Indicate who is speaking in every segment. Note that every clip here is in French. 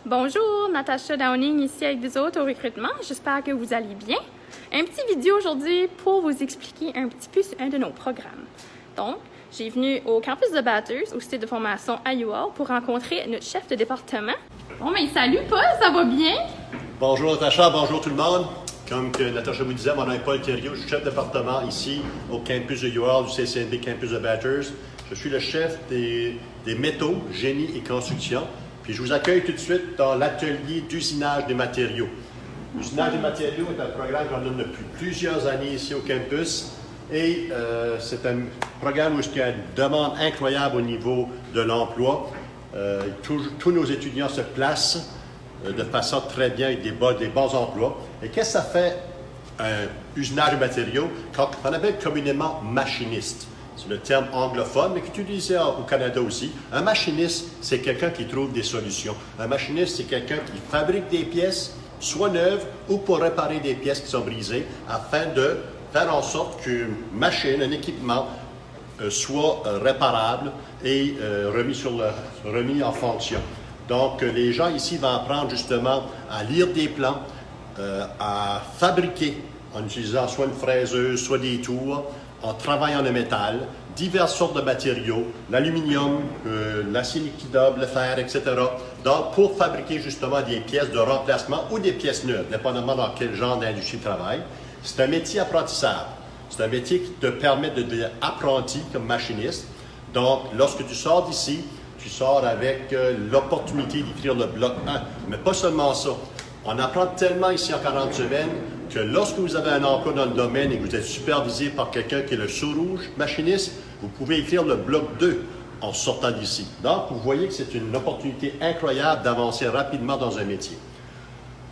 Speaker 1: Bonjour, Natacha Downing ici avec vous autres au recrutement. J'espère que vous allez bien. Un petit vidéo aujourd'hui pour vous expliquer un petit peu sur un de nos programmes. Donc, j'ai venu au campus de Bathurst, au site de formation à UR, pour rencontrer notre chef de département. Bon, mais salut Paul, ça va bien?
Speaker 2: Bonjour Natacha, bonjour tout le monde. Comme que Natacha vous disait, mon nom est Paul Thériault, je suis chef de département ici au campus de UR, du CCNB campus de Bathurst. Je suis le chef des métaux, génie et construction. Puis je vous accueille tout de suite dans l'atelier d'usinage des matériaux. L'usinage des matériaux est un programme qu'on a depuis plusieurs années ici au campus. Et c'est un programme où il y a une demande incroyable au niveau de l'emploi. Tous nos étudiants se placent de façon très bien avec des bons emplois. Et qu'est-ce que ça fait un usinage de matériaux qu'on appelle communément machiniste? C'est le terme anglophone, mais qui est utilisé au Canada aussi. Un machiniste, c'est quelqu'un qui trouve des solutions. Un machiniste, c'est quelqu'un qui fabrique des pièces, soit neuves ou pour réparer des pièces qui sont brisées, afin de faire en sorte qu'une machine, un équipement, soit réparable et remis en fonction. Donc, les gens ici vont apprendre justement à lire des plans, à fabriquer en utilisant soit une fraiseuse, soit des tours, en travaillant le métal, diverses sortes de matériaux, l'aluminium, l'acier inoxydable, le fer, etc. Donc, pour fabriquer justement des pièces de remplacement ou des pièces neuves, dépendamment dans quel genre d'industrie tu travailles. C'est un métier apprentissable. C'est un métier qui te permet de devenir apprenti comme machiniste. Donc, lorsque tu sors d'ici, tu sors avec l'opportunité d'écrire le bloc 1. Mais pas seulement ça. On apprend tellement ici en 40 semaines que lorsque vous avez un emploi dans le domaine et que vous êtes supervisé par quelqu'un qui est le sous-rouge machiniste, vous pouvez écrire le bloc 2 en sortant d'ici. Donc, vous voyez que c'est une opportunité incroyable d'avancer rapidement dans un métier.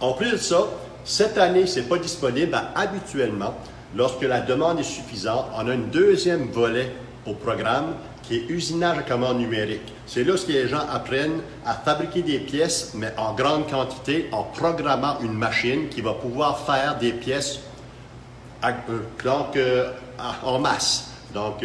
Speaker 2: En plus de ça, cette année, ce n'est pas disponible. Habituellement, lorsque la demande est suffisante, on a un deuxième volet au programme qui est usinage à commande numérique. C'est là où les gens apprennent à fabriquer des pièces, mais en grande quantité, en programmant une machine qui va pouvoir faire des pièces en masse. Donc,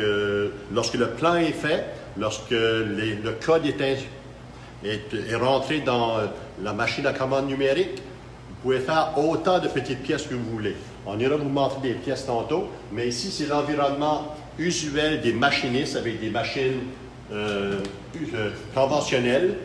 Speaker 2: lorsque le plan est fait, lorsque le code est rentré dans la machine à commande numérique, vous pouvez faire autant de petites pièces que vous voulez. On ira vous montrer des pièces tantôt, mais ici, c'est l'environnement usuel des machinistes avec des machines conventionnelles.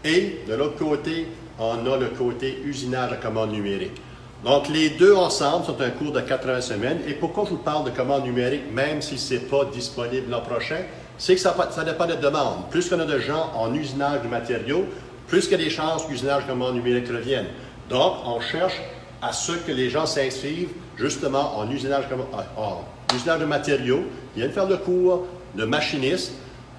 Speaker 2: Et de l'autre côté, on a le côté usinage à commande numérique. Donc, les deux ensemble sont un cours de 80 semaines. Et pourquoi je vous parle de commande numérique, même si ce n'est pas disponible l'an prochain, c'est que ça dépend de la demande. Plus qu'on a de gens en usinage de matériaux, plus qu'il y a des chances que l'usinage à commande numérique revienne. Donc, on cherche à ce que les gens s'inscrivent justement en usinage de matériaux, viennent faire le cours de machiniste,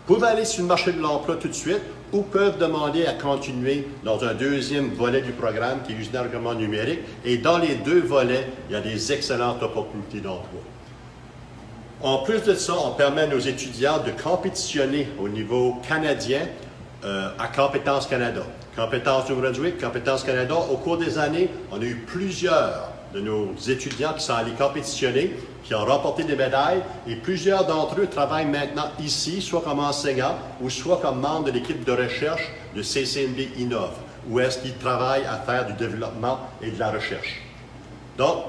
Speaker 2: peuvent aller sur le marché de l'emploi tout de suite ou peuvent demander à continuer dans un deuxième volet du programme qui est usinage de commande numérique. Et dans les deux volets, il y a des excellentes opportunités d'emploi. En plus de ça, on permet à nos étudiants de compétitionner au niveau canadien à Compétences Canada. Compétences Nouveau-Brunswick, Compétences Canada. Au cours des années, on a eu plusieurs de nos étudiants qui sont allés compétitionner, qui ont remporté des médailles, et plusieurs d'entre eux travaillent maintenant ici, soit comme enseignants ou soit comme membres de l'équipe de recherche de CCNB Innov, où est-ce qu'ils travaillent à faire du développement et de la recherche. Donc,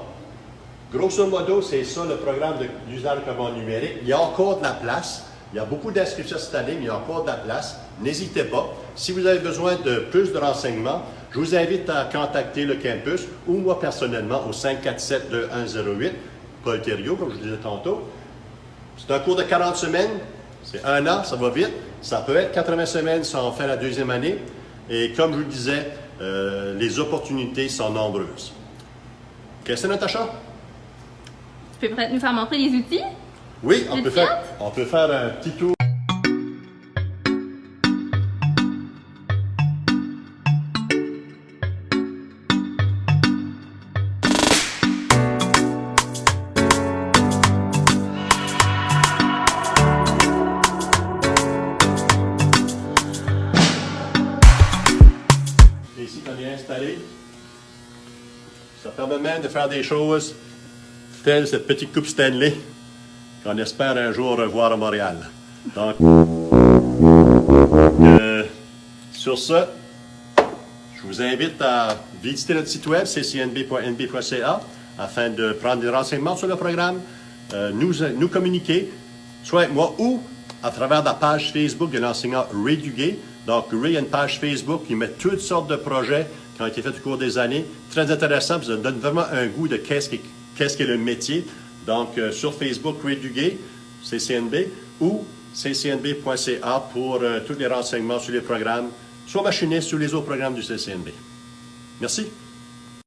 Speaker 2: grosso modo, c'est ça le programme d'usinage de commande numérique. Il y a encore de la place. Il y a beaucoup d'inscriptions cette année, mais il y a encore de la place. N'hésitez pas. Si vous avez besoin de plus de renseignements, je vous invite à contacter le campus ou moi personnellement au 547-2108, Paul Thériault, comme je vous disais tantôt. C'est un cours de 40 semaines, c'est un an, ça va vite. Ça peut être 80 semaines si on fait la deuxième année. Et comme je vous le disais, les opportunités sont nombreuses. Question, Natacha?
Speaker 1: Tu peux peut-être nous faire montrer les outils?
Speaker 2: Oui, on peut faire un petit tour. Ici, on est installé. Ça permet même de faire des choses telles cette petite coupe Stanley qu'on espère un jour revoir à Montréal. Donc, sur ce, je Je vous invite à visiter notre site web, ccnb.nb.ca, afin de prendre des renseignements sur le programme, nous communiquer, soit avec moi ou à travers la page Facebook de l'enseignant Ray Duguay. Donc, Ray a une page Facebook qui met toutes sortes de projets qui ont été faits au cours des années. Très intéressant, puis ça donne vraiment un goût de qu'est-ce qu'est le métier. Donc, sur Facebook, Ray Duguay, CCNB, ou ccnb.ca pour tous les renseignements sur les programmes, soit machiniste ou les autres programmes du CCNB. Merci.